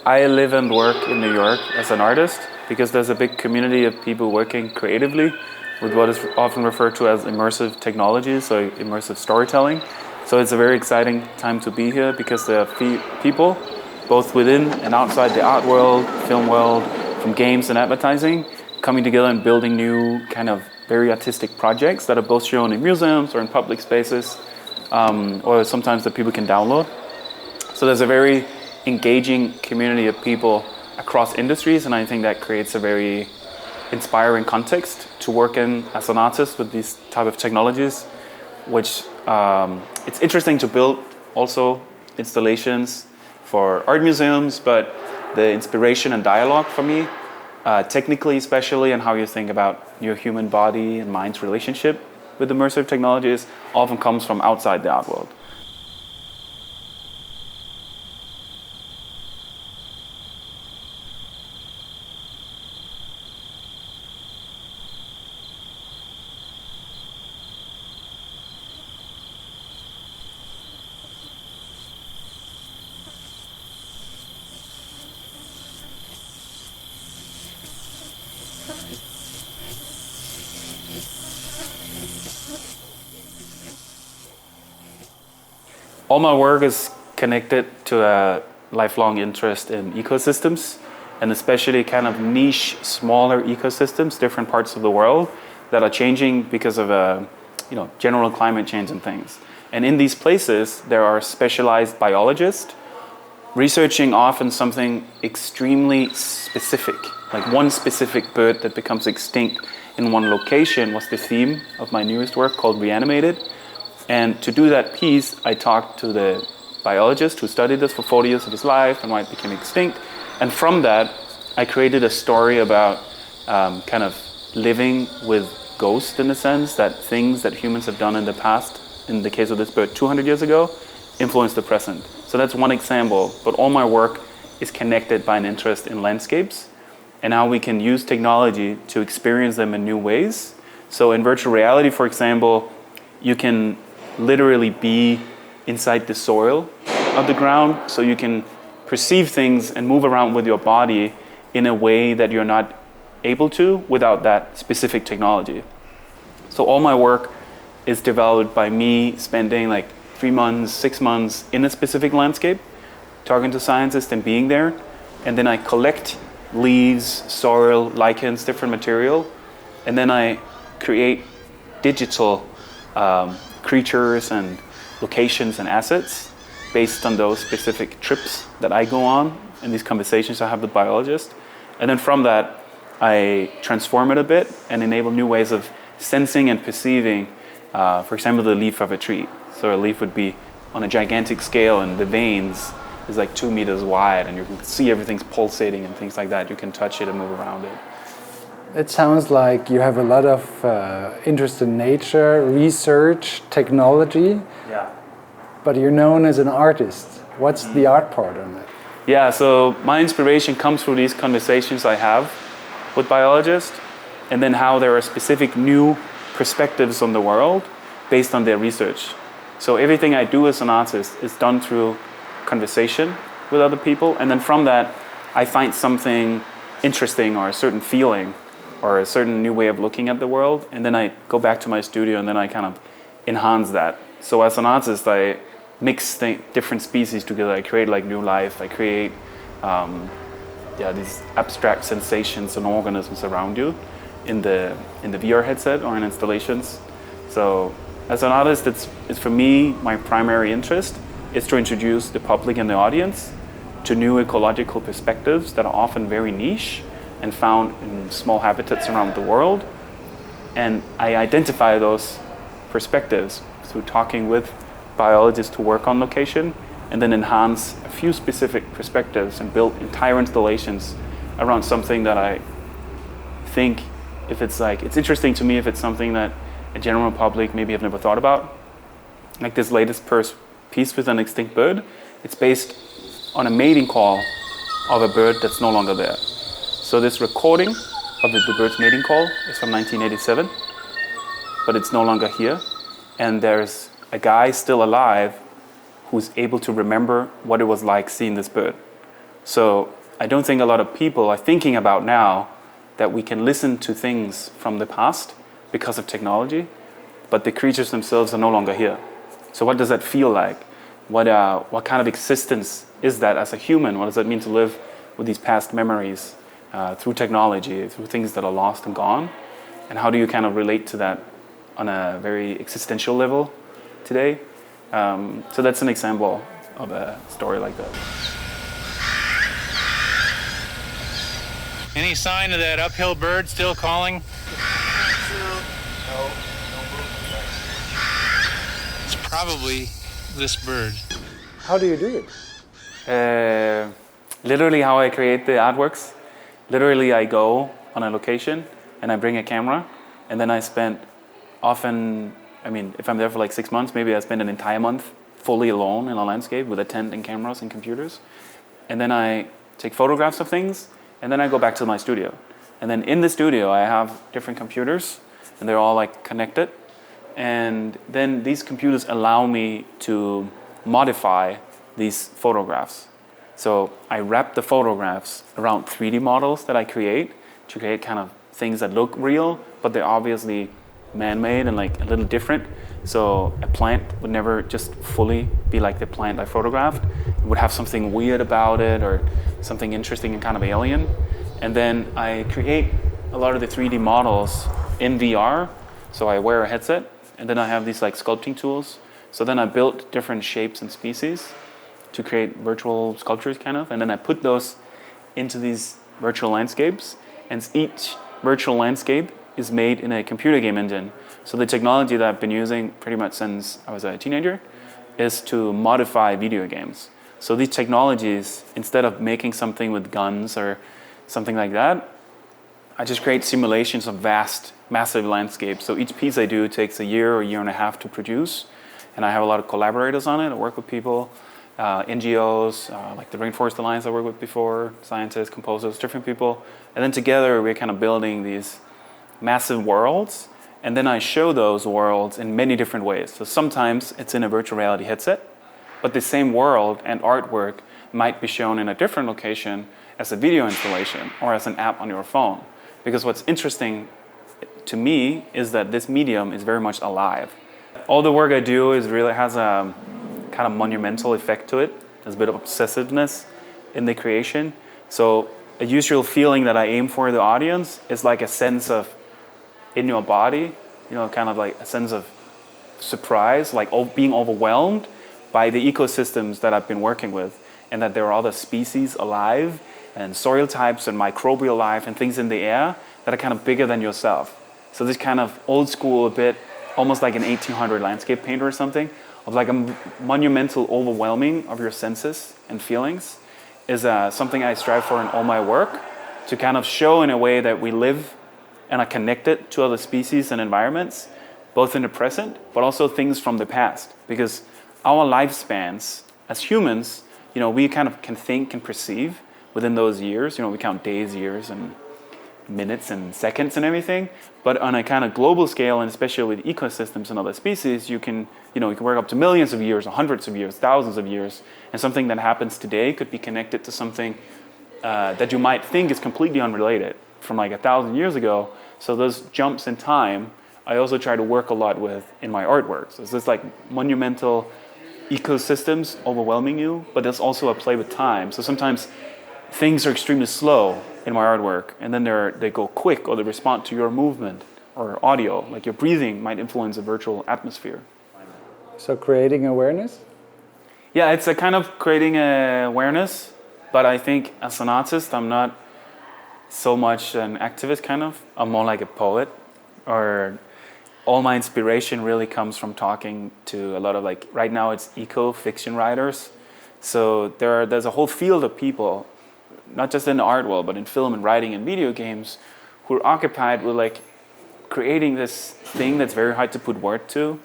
I live and work in New York as an artist because there's a big community of people working creatively with what is often referred to as immersive technologies, so immersive storytelling. So it's a very exciting time to be here because there are people, both within and outside the art world, film world, from games and advertising, coming together and building new kind of very artistic projects that are both shown in museums or in public spaces, or sometimes that people can download. So there's a very engaging community of people across industries, and I think that creates a very inspiring context to work in as an artist with these type of technologies, which it's interesting to build also installations for art museums, but the inspiration and dialogue for me, technically especially, and how you think about your human body and mind's relationship with immersive technologies often comes from outside the art world. All my work is connected to a lifelong interest in ecosystems, and especially kind of niche, smaller ecosystems, different parts of the world that are changing because of general climate change and things. And in these places, there are specialized biologists researching often something extremely specific, like one specific bird that becomes extinct in one location was the theme of my newest work called Reanimated. And to do that piece, I talked to the biologist who studied this for 40 years of his life and why it became extinct. And from that, I created a story about kind of living with ghosts, in a sense, that things that humans have done in the past, in the case of this bird 200 years ago, influence the present. So that's one example, but all my work is connected by an interest in landscapes and how we can use technology to experience them in new ways. So in virtual reality, for example, you can literally be inside the soil of the ground, so you can perceive things and move around with your body in a way that you're not able to without that specific technology. So all my work is developed by me spending like 3 months, 6 months in a specific landscape, talking to scientists and being there, and then I collect leaves, soil, lichens, different material, and then I create digital creatures and locations and assets based on those specific trips that I go on and these conversations I have with biologists. And then from that, I transform it a bit and enable new ways of sensing and perceiving, for example, the leaf of a tree. So a leaf would be on a gigantic scale and the veins is like 2 meters wide and you can see everything's pulsating and things like that. You can touch it and move around it. It sounds like you have a lot of interest in nature, research, technology. Yeah. But you're known as an artist. What's the art part on it? Yeah, so my inspiration comes through these conversations I have with biologists, and then how there are specific new perspectives on the world based on their research. So everything I do as an artist is done through conversation with other people, and then from that I find something interesting or a certain feeling or a certain new way of looking at the world, and then I go back to my studio and then I kind of enhance that. So as an artist, I mix different species together. I create like new life. I create these abstract sensations and organisms around you in the VR headset or in installations. So as an artist, it's for me, my primary interest is to introduce the public and the audience to new ecological perspectives that are often very niche and found in small habitats around the world. And I identify those perspectives through talking with biologists who work on location, and then enhance a few specific perspectives and build entire installations around something that I think, if it's interesting to me if it's something that a general public maybe have never thought about. Like this latest piece with an extinct bird, it's based on a mating call of a bird that's no longer there. So this recording of the bird's mating call is from 1987, but it's no longer here. And there's a guy still alive who's able to remember what it was like seeing this bird. So I don't think a lot of people are thinking about now that we can listen to things from the past because of technology, but the creatures themselves are no longer here. So what does that feel like? What kind of existence is that as a human? What does that mean to live with these past memories through technology, through things that are lost and gone? And how do you kind of relate to that on a very existential level today? So that's an example of a story like that. Any sign of that uphill bird still calling? No. It's probably this bird. How do you do it? Literally how I create the artworks. Literally I go on a location and I bring a camera, and then I spend often, I mean, if I'm there for like 6 months, maybe I spend an entire month fully alone in a landscape with a tent and cameras and computers. And then I take photographs of things, and then I go back to my studio. And then in the studio I have different computers, and they're all like connected. And then these computers allow me to modify these photographs. So I wrap the photographs around 3D models that I create to create kind of things that look real, but they're obviously man-made and like a little different. So a plant would never just fully be like the plant I photographed. It would have something weird about it or something interesting and kind of alien. And then I create a lot of the 3D models in VR. So I wear a headset, and then I have these like sculpting tools. So then I built different shapes and species to create virtual sculptures kind of. And then I put those into these virtual landscapes, and each virtual landscape is made in a computer game engine. So the technology that I've been using pretty much since I was a teenager is to modify video games. So these technologies, instead of making something with guns or something like that, I just create simulations of vast, massive landscapes. So each piece I do takes a year or a year and a half to produce. And I have a lot of collaborators on it. I work with people, NGOs, like the Rainforest Alliance I worked with before, scientists, composers, different people. And then together we're kind of building these massive worlds. And then I show those worlds in many different ways. So sometimes it's in a virtual reality headset, but the same world and artwork might be shown in a different location as a video installation or as an app on your phone. Because what's interesting to me is that this medium is very much alive. All the work I do is really has a kind of monumental effect to it. There's a bit of obsessiveness in the creation. So a usual feeling that I aim for the audience is like a sense of in your body, you know, kind of like a sense of surprise, like being overwhelmed by the ecosystems that I've been working with, and that there are other species alive and soil types and microbial life and things in the air that are kind of bigger than yourself. So this kind of old school, a bit almost like an 1800 landscape painter or something, of like a monumental overwhelming of your senses and feelings is something I strive for in all my work, to kind of show in a way that we live and are connected to other species and environments, both in the present, but also things from the past. Because our lifespans as humans, you know, we kind of can think and perceive within those years. You know, we count days, years, and minutes and seconds and everything. But on a kind of global scale, and especially with ecosystems and other species, you can work up to millions of years, or hundreds of years, thousands of years. And something that happens today could be connected to something that you might think is completely unrelated from like 1,000 years ago. So those jumps in time, I also try to work a lot with in my artwork. So it's this like monumental ecosystems overwhelming you, but there's also a play with time. So sometimes things are extremely slow in my artwork, and then they go quick, or they respond to your movement or audio, like your breathing might influence a virtual atmosphere. So creating awareness? Yeah, it's a kind of creating awareness, but I think as an artist, I'm not so much an activist kind of. I'm more like a poet, or all my inspiration really comes from talking to a lot of, like, right now it's eco-fiction writers. So there's a whole field of people, not just in the art world, but in film and writing and video games, who are occupied with like creating this thing that's very hard to put word to,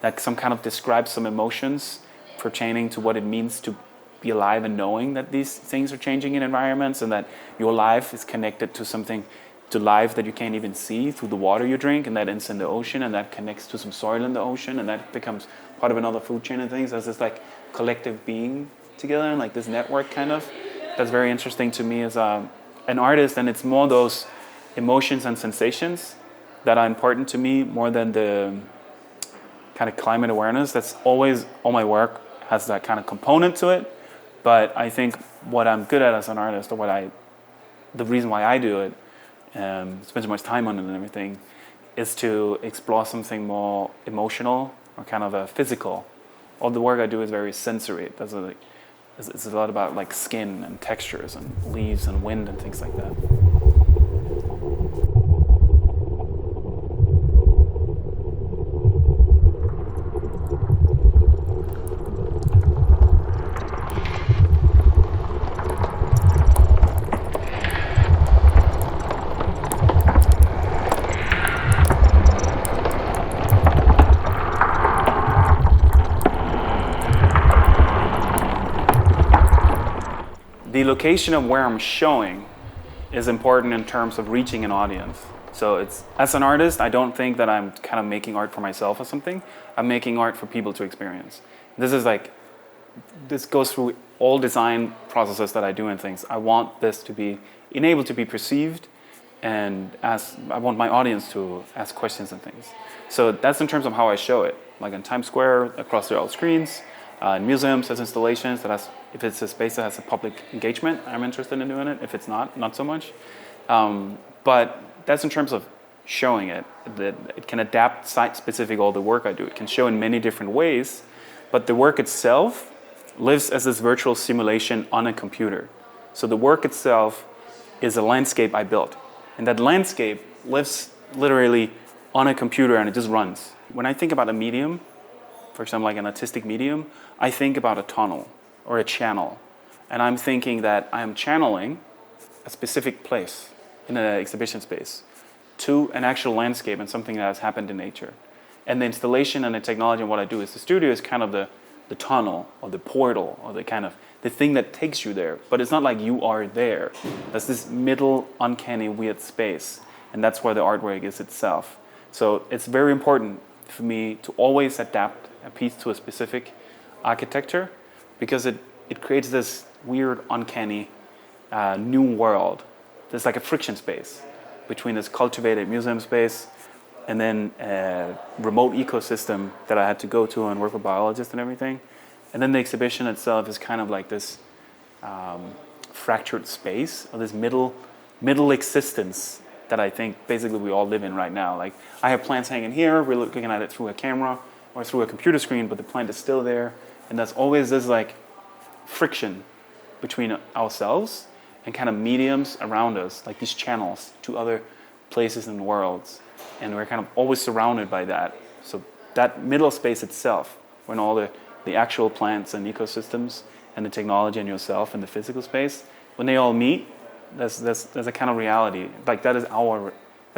that some kind of describes some emotions pertaining to what it means to be alive and knowing that these things are changing in environments, and that your life is connected to something, to life that you can't even see through the water you drink, and that ends in the ocean, and that connects to some soil in the ocean, and that becomes part of another food chain and things. There's this like collective being together and like this network kind of. that's very interesting to me as an artist, and it's more those emotions and sensations that are important to me more than the kind of climate awareness. That's always, all my work has that kind of component to it. But I think what I'm good at as an artist, or the reason why I do it, spend so much time on it and everything, is to explore something more emotional or kind of a physical. All the work I do is very sensory. It's a lot about like skin and textures and leaves and wind and things like that. The location of where I'm showing is important in terms of reaching an audience. So it's, as an artist, I don't think that I'm kind of making art for myself or something. I'm making art for people to experience. This goes through all design processes that I do and things. I want this to be enabled to be perceived, and I want my audience to ask questions and things. So that's in terms of how I show it, like in Times Square, across the old screens, in museums, as installations. If it's a space that has a public engagement, I'm interested in doing it. If it's not so much. But that's in terms of showing it. That it can adapt site-specific, all the work I do. It can show in many different ways, but the work itself lives as this virtual simulation on a computer. So the work itself is a landscape I built. And that landscape lives literally on a computer, and it just runs. When I think about a medium, for example, like an artistic medium, I think about a tunnel or a channel. And I'm thinking that I am channeling a specific place in an exhibition space to an actual landscape and something that has happened in nature. And the installation and the technology and what I do is the studio is kind of the tunnel or the portal or the thing that takes you there. But it's not like you are there. There's this middle, uncanny, weird space. And that's where the artwork is itself. So it's very important for me to always adapt a piece to a specific architecture, because it creates this weird, uncanny new world. There's like a friction space between this cultivated museum space and then a remote ecosystem that I had to go to and work with biologists and everything. And then the exhibition itself is kind of like this fractured space, or this middle existence that I think basically we all live in right now. Like, I have plants hanging here, we're looking at it through a camera or through a computer screen, but the plant is still there. And there's always this like friction between ourselves and kind of mediums around us, like these channels to other places and worlds. And we're kind of always surrounded by that. So that middle space itself, when all the actual plants and ecosystems and the technology and yourself and the physical space, when they all meet, there's a kind of reality. Like that's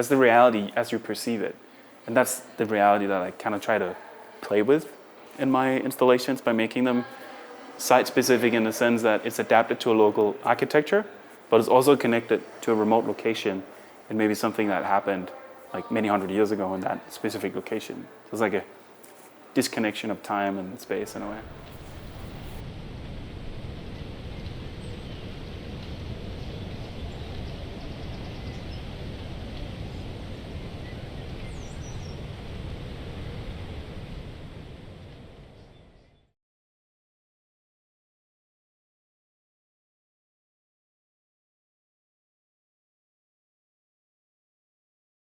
the reality as you perceive it. And that's the reality that I kind of try to play with in my installations by making them site-specific in the sense that it's adapted to a local architecture, but it's also connected to a remote location and maybe something that happened like many hundred years ago in that specific location. So it's like a disconnection of time and space in a way.